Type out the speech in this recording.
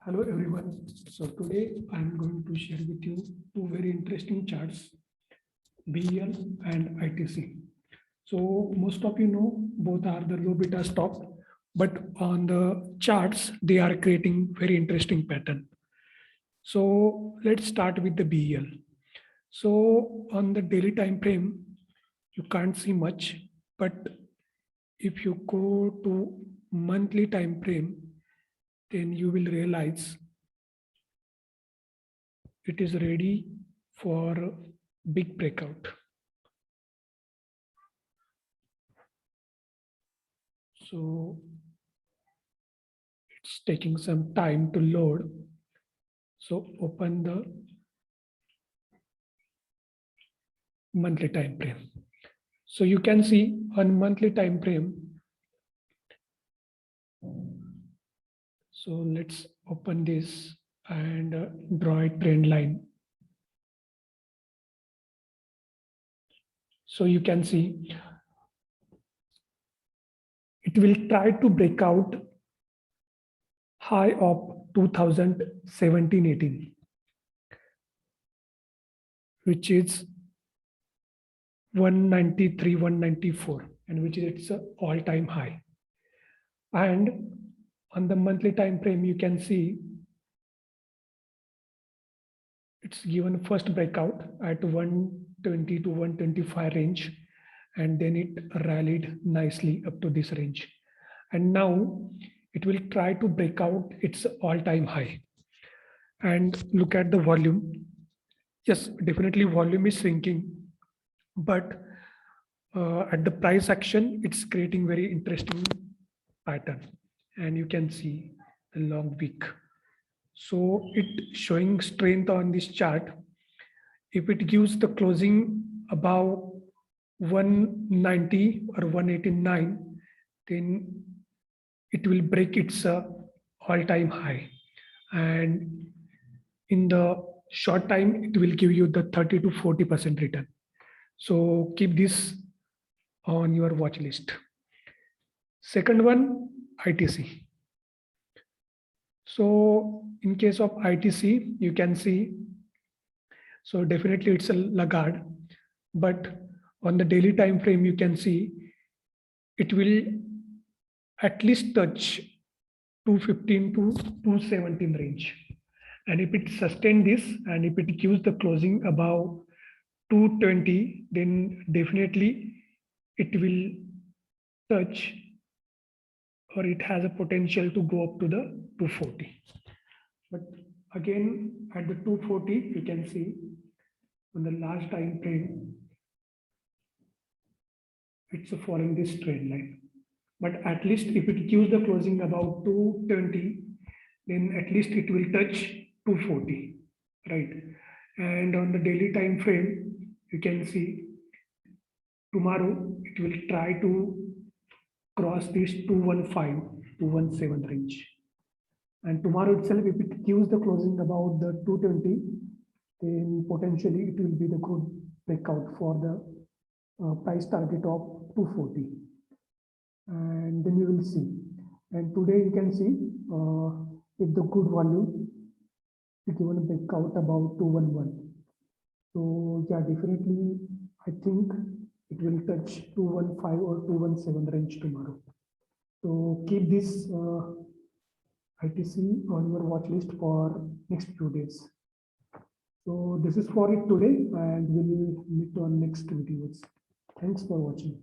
Hello everyone. So today I'm going to share with you two very interesting charts, BEL and ITC. So most of you know both are the low beta stock, but on the charts they are creating very interesting pattern. So let's start with the BEL. So on the daily time frame, you can't see much, but if you go to monthly time frame, then you will realize it is ready for big breakout. So it's taking some time to load. So open the monthly time frame. So you can see on monthly time frame. So let's open this and draw a trend line. So you can see it will try to break out high of 2017-18, which is 193, 194, and which is its all-time high. And on the monthly time frame, you can see it's given first breakout at 120 to 125 range, and then it rallied nicely up to this range. And now it will try to break out its all-time high. And look at the volume. Yes, definitely volume is shrinking, but at the price action, it's creating very interesting pattern. And you can see the long wick. So it showing strength on this chart. If it gives the closing above 190 or 189, then it will break its all-time high. And in the short time, it will give you the 30 to 40% return. So keep this on your watch list. Second one, ITC. So in case of ITC, you can see, so definitely it's a laggard, but on the daily time frame, you can see it will at least touch 215 to 217 range. And if it sustain this, and if it gives the closing above 220, then definitely it will touch, or it has a potential to go up to the 240. But again, at the 240, you can see on the last time frame, it's following this trend line. But at least if it gives the closing about 220, then at least it will touch 240, right? And on the daily time frame, you can see tomorrow it will try to cross this 215, 217 range. And tomorrow itself, if it gives the closing about the 220, then potentially it will be the good breakout for the price target of 240. And then you will see. And today you can see if the good volume, it will break out about 211. So yeah, definitely I think it will touch 215 or 217 range tomorrow. So keep this ITC on your watch list for next few days. So this is for it today, and we'll meet on next videos. Thanks for watching.